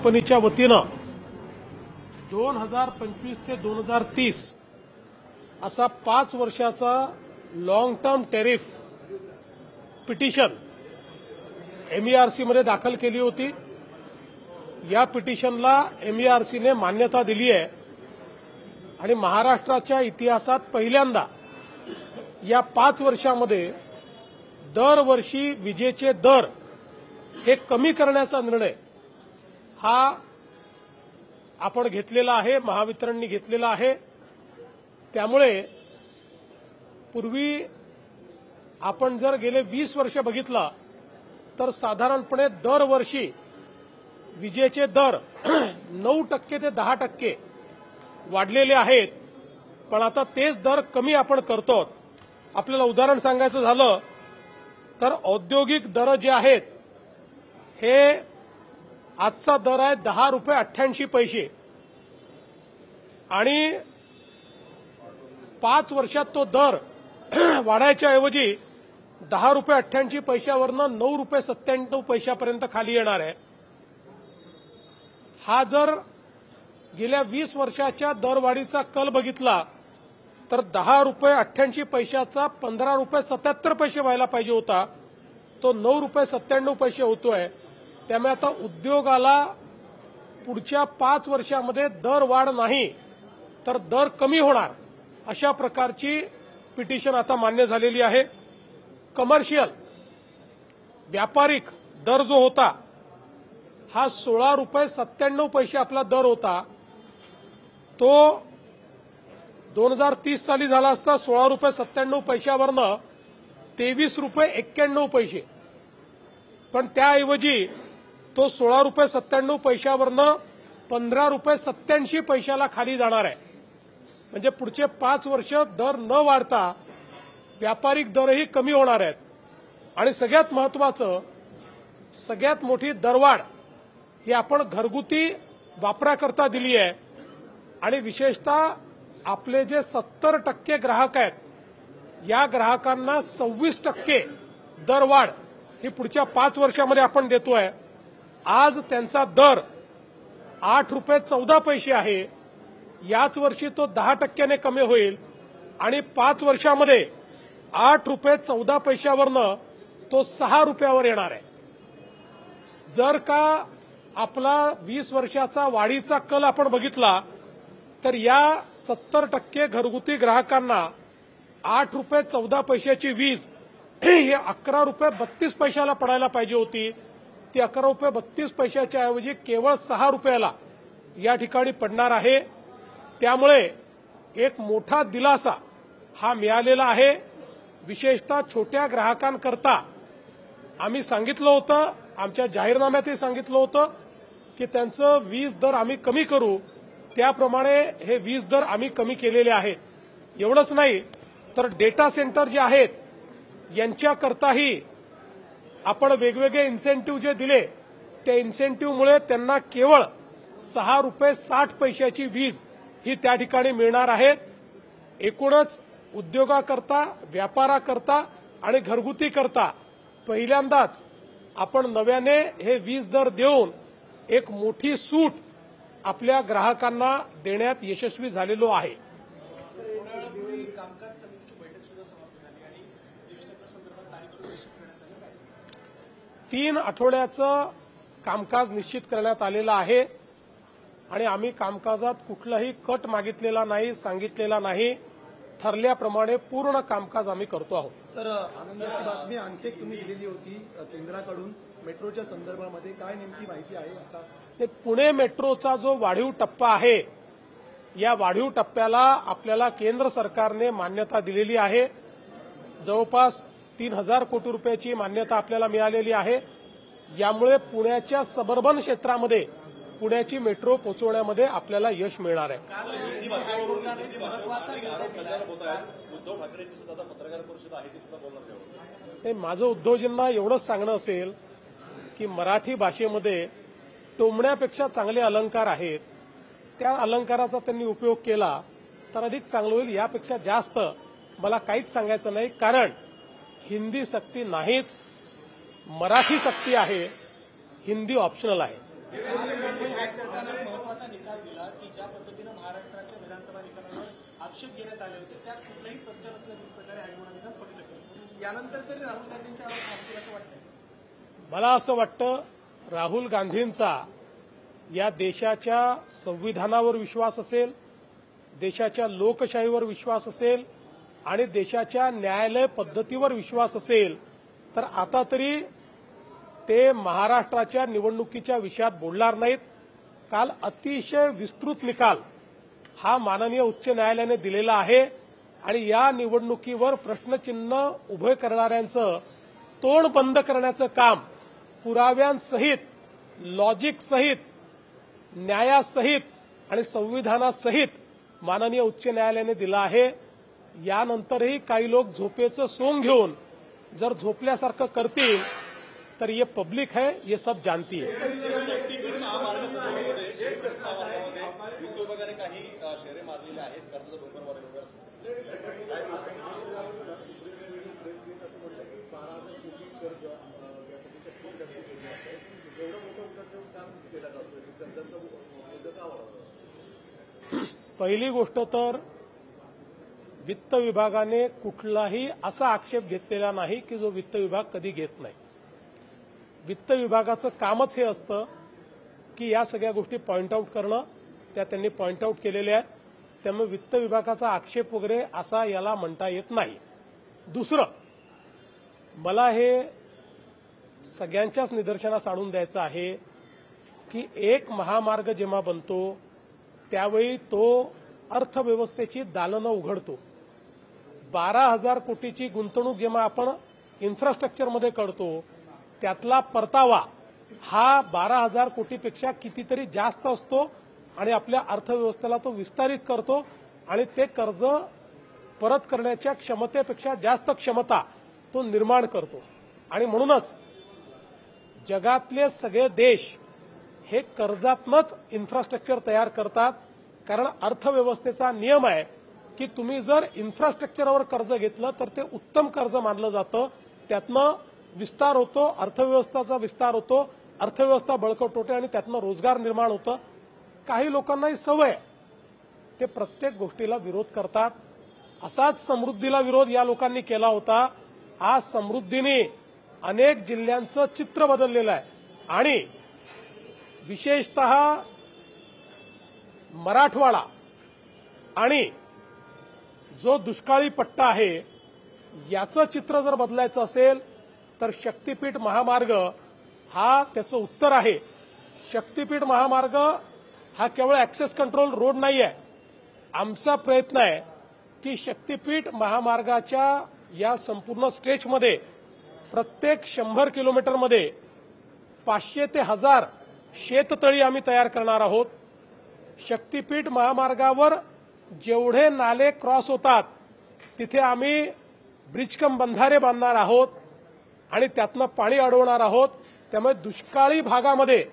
कंपनीच्या वतीनं 2025 ते 2030 असा 5 वर्षाचा long term tariff petition MERC मध्ये दाखल केली होती। या पिटिशनला MERC ने मान्यता दिली आहे आणि महाराष्ट्राच्या इतिहासात पहिल्यांदा या 5 वर्षामध्ये दरवर्षी विजेचे दर हे कमी करण्याचा निर्णय हा आपण घेतलेला आहे, महावितरणने घेतलेला आहे। त्यामुळे पूर्वी आपण जर गेले 20 वर्ष बघितला तर साधारणपणे दरवर्षी विजेचे दर 9% ते 10% वाढलेले आहेत, पण आता तेच दर कमी आपण करतो। आपल्याला उदाहरण सांगायचं झालं तर औद्योगिक दर जे आहेत हे आजचा दर आहे 10 रुपये 88 पैसे आणि 5 वर्षात तो दर वाढायच्या ऐवजी 10 रुपये 88 पैशावरनं 9 रुपये 97 पैशापर्यंत खाली येणार आहे। हा जर गेल्या 20 वर्षाच्या दरवाढीचा कल बघितला तर 10 रुपये 88 पैशाचा 15 रुपये 77 पैसे व्हायला पाहिजे होता, तो 9 रुपये 97 पैसे होतोय। त्यामुळे आता उद्योगाला पुढच्या 5 वर्षामध्ये दर वाढ नाही तर दर कमी होणार अशा प्रकारची पिटिशन आता मान्य झालेली आहे। कमर्शियल व्यापारिक दर जो होता हा 16 रुपये 97 पैसे आपला दर होता, तो 2030 साली झाला असता 16 रुपये 97 पैशावरनं 23 रुपये 91 पैसे, पण त्याऐवजी तो 16 रुपये 97 पैशावरनं 15 रुपये 87 पैशाला खाली जाणार आहे। म्हणजे पुढचे 5 वर्ष दर न वाढता व्यापारिक दरही कमी होणार आहेत। आणि सगळ्यात महत्वाचं, सगळ्यात मोठी दरवाढ ही आपण घरगुती वापराकरता दिली आहे आणि विशेषतः आपले जे 70% ग्राहक आहेत या ग्राहकांना 26% दरवाढ ही पुढच्या 5 वर्षामध्ये आपण देतोय। आज त्यांचा दर 8 रुपये 14 पैसे आहे, याच वर्षी तो 10% कमी होईल आणि 5 वर्षामध्ये 8 रुपये 14 पैशावरनं तो 6 रुपयावर येणार आहे। जर का आपला 20 वर्षाचा वाढीचा कल आपण बघितला तर या 70% घरगुती ग्राहकांना 8 रुपये 14 पैशाची वीज हे 11 रुपये 32 पैशाला पडायला पाहिजे होती, ती 11 रुपये 32 पैशाच्या ऐवजी केवळ 6 रुपयाला या ठिकाणी पडणार आहे। त्यामुळे एक मोठा दिलासा हा मिळालेला आहे। विशेषतः छोट्या ग्राहकांकरता आम्ही सांगितलं होतं, आमच्या जाहीरनाम्यातही सांगितलं होतं की त्यांचं वीज दर आम्ही कमी करू, त्याप्रमाणे हे वीज दर आम्ही कमी केलेले आहेत। एवढंच नाही तर डेटा सेंटर जे आहेत यांच्याकरताही आपण वेगवेगळे इन्सेंटिव्ह जे दिले त्या इन्सेंटिव्हमुळे त्यांना केवळ 6 रुपये 60 पैशाची वीज ही त्या ठिकाणी मिळणार आहे। एकूणच उद्योगाकरता, व्यापाराकरता आणि घरगुती करता पहिल्यांदाच आपण नव्याने हे वीज दर देऊन एक मोठी सूट आपल्या ग्राहकांना देण्यात यशस्वी झालेलो आहे। 3 आठवड्याचं कामकाज निश्चित करण्यात आलेलं आहे आणि आम्ही कामकाजात कुठलाही कट मागितलेला नाही, सांगितलेला नाही, ठरल्याप्रमाणे पूर्ण कामकाज आम्ही करतो आहोत। सर, आनंदाची बातमी आणखी एक तुम्ही दिलेली होती केंद्राकडून मेट्रोच्या संदर्भामध्ये, काय नेमकी माहिती आहे आता? पुणे मेट्रोचा जो वाढीव टप्पा आहे या वाढीव टप्प्याला आपल्याला केंद्र सरकारने मान्यता दिलेली आहे। जवळपास 3000 कोटी रुपयाची मान्यता आपल्याला मिळालेली आहे। यामुळे पुण्याच्या सबर्बन क्षेत्रामध्ये पुण्याची मेट्रो पोहोचवण्यामध्ये आपल्याला यश मिळणार आहे। माझं उद्धवजींना एवढंच सांगणं असेल की मराठी भाषेमध्ये टोमण्यापेक्षा चांगले अलंकार आहेत, त्या अलंकाराचा त्यांनी उपयोग केला तर अधिक चांगलं होईल। यापेक्षा जास्त मला काहीच सांगायचं नाही, कारण हिंदी सक्ती नाहीच, मराठी सक्ती आहे, हिंदी ऑप्शनल आहे। मुंबई हायकोर्टाने महत्वाचा निकाल दिला की ज्या पद्धतीनं महाराष्ट्राच्या विधानसभा निकालावर आक्षेप घेण्यात आले होते त्यात कुठलंही तथ्य नसल्याच्या प्रकारे हायकोर्टाने स्पष्ट केलं. यानंतर तरी राहुल गांधींच्या आरोप थांबतील असं वाटतं. मला असं वाटतं राहुल गांधींचा या देशाच्या संविधानावर विश्वास असेल, देशाच्या लोकशाहीवर विश्वास असेल आणि देशाच्या न्यायालय पद्धतीवर विश्वास असेल तर आता तरी ते महाराष्ट्राच्या निवडणुकीच्या विषयात बोलणार नाहीत. काल अतिशय विस्तृत निकाल हा माननीय उच्च न्यायालयाने दिलेला आहे आणि या निवडणुकीवर प्रश्नचिन्ह उभे करणाऱ्यांचं तोंड बंद करण्याचं काम पुराव्यांसहित, लॉजिकसहित, न्यायासहित आणि संविधानासहित माननीय उच्च न्यायालयाने दिलं आहे. यानंतरही काही लोक झोपेचं सोंग घेऊन जर झोपल्यासारखं करतील तर ये पब्लिक है, ये सब जानती है. काही शेरे मारलेले आहेत कर्ज डोंगर पहिली गोष्ट तर वित्त विभागाने कुठलाही असा आक्षेप घेतलेला नाही की जो वित्त विभाग कधी घेत नाही. वित्त विभागाचं कामच हे असतं की या सगळ्या गोष्टी पॉइंट आऊट करणं, त्या त्यांनी पॉइंट आऊट केलेल्या आहेत. त्यामुळे वित्त विभागाचा आक्षेप वगैरे असा याला म्हणता येत नाही. दुसरं, मला हे सगळ्यांच्याच निदर्शनास आणून द्यायचं आहे की एक महामार्ग जेव्हा बनतो त्यावेळी तो अर्थव्यवस्थेची दालनं उघडतो. 12,000 कोटीची गुंतवणूक जेव्हा आपण इन्फ्रास्ट्रक्चरमध्ये करतो त्यातला परतावा हा 12,000 कोटीपेक्षा कितीतरी जास्त असतो आणि आपल्या अर्थव्यवस्थेला तो विस्तारित करतो आणि ते कर्ज परत करण्याच्या क्षमतेपेक्षा जास्त क्षमता तो निर्माण करतो. आणि म्हणूनच जगातले सगळे देश हे कर्जातनंच इन्फ्रास्ट्रक्चर तयार करतात. कारण अर्थव्यवस्थेचा नियम आहे की तुम्ही जर इन्फ्रास्ट्रक्चरवर कर्ज घेतलं तर ते उत्तम कर्ज मानलं जातं. त्यातनं विस्तार होतो, अर्थव्यवस्थेचा विस्तार होतो, अर्थव्यवस्था बळकट होते आणि त्यातनं रोजगार निर्माण होतं. काही लोकांनाही सवय, ते प्रत्येक गोष्टीला विरोध करतात. असाच समृद्धीला विरोध या लोकांनी केला होता. आज समृद्धीने अनेक जिल्ह्यांचं चित्र बदललेलं आहे आणि विशेषतः मराठवाडा आणि जो दुष्काळी पट्टा आहे याचं चित्र जर बदलायचं असेल तर शक्तीपीठ महामार्ग हा त्याचं उत्तर आहे. शक्तीपीठ महामार्ग हा केवळ ऍक्सेस कंट्रोल रोड नाही आहे. आमचा प्रयत्न आहे की शक्तीपीठ महामार्गाच्या या संपूर्ण स्ट्रेचमध्ये प्रत्येक 100 किलोमीटरमध्ये 500 ते 1000 शेततळी आम्ही तयार करणार आहोत. शक्तीपीठ महामार्गावर जेवढे नाले क्रॉस होतात तिथे आम्ही ब्रिजकम बंधारे बांधणार आहोत आणि त्यातनं पाणी अडवणार आहोत. त्यामुळे दुष्काळी भागामध्ये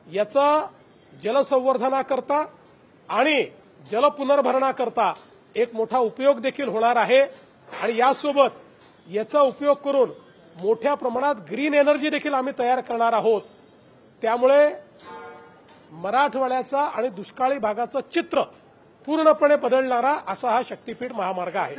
याचा जलसंवर्धनाकरता आणि जलपुनर्भरणाकरता एक मोठा उपयोग देखील होणार आहे. आणि यासोबत याचा उपयोग करून मोठ्या प्रमाणात ग्रीन एनर्जी देखील आम्ही तयार करणार आहोत. त्यामुळे मराठवाड्याचा आणि दुष्काळी भागाचं चित्र पूर्णपणे बदलणारा असा हा शक्तीपीठ महामार्ग आहे.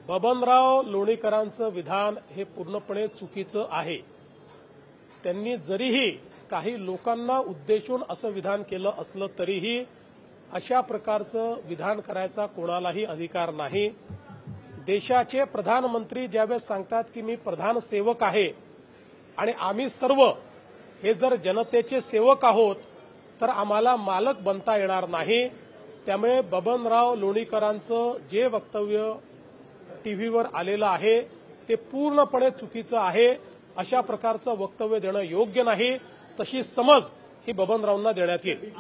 बबनराव लोणीकरांचं विधान हे पूर्णपणे चुकीचं आहे. त्यांनी जरीही काही लोकांना उद्देशून असं विधान केलं असलं तरीही अशा प्रकारचं विधान करायचा कोणालाही अधिकार नाही. देशाचे प्रधानमंत्री ज्यावेळेस सांगतात की मी प्रधान सेवक आहे आणि आम्ही सर्व हे जर जनतेचे सेवक आहोत तर आम्हाला मालक बनता येणार नाही. त्यामुळे बबनराव लोणीकरांचं जे वक्तव्य टीव्हीवर आलेलं आहे ते पूर्णपणे चुकीचं आहे. अशा प्रकारचं वक्तव्य देणं योग्य नाही. तशी समज ही बबनरावांना देण्यात येईल.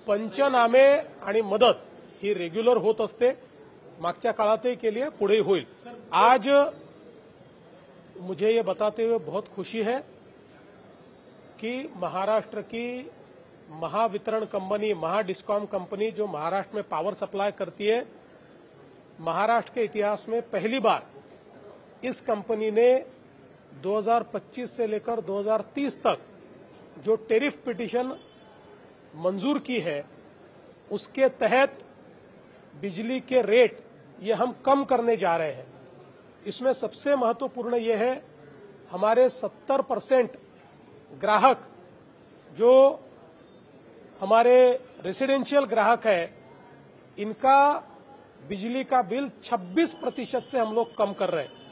पंचनामे आणि मदत ही रेग्युलर होत असते. मागच्या काळातही केली आहे, पुढेही होईल. आज मुझे ये बताते हुए बहुत खुशी है कि महाराष्ट्र की महावितरण कंपनी, महाडिस्कॉम कंपनी जो महाराष्ट्र में पावर सप्लाई करती है, महाराष्ट्र के इतिहास में पहली बार इस कंपनी ने 2025 से लेकर 2030 तक जो टेरिफ पिटीशन मंजूर की है, उसके तहत बिजली के रेट ये हम कम करने जा रहे हैं। इसमें सबसे महत्वपूर्ण ये है, हमारे 70% ग्राहक जो हमारे रेसिडेंशियल ग्राहक है, इनका बिजली का बिल 26% से हम लोग कम कर रहे हैं।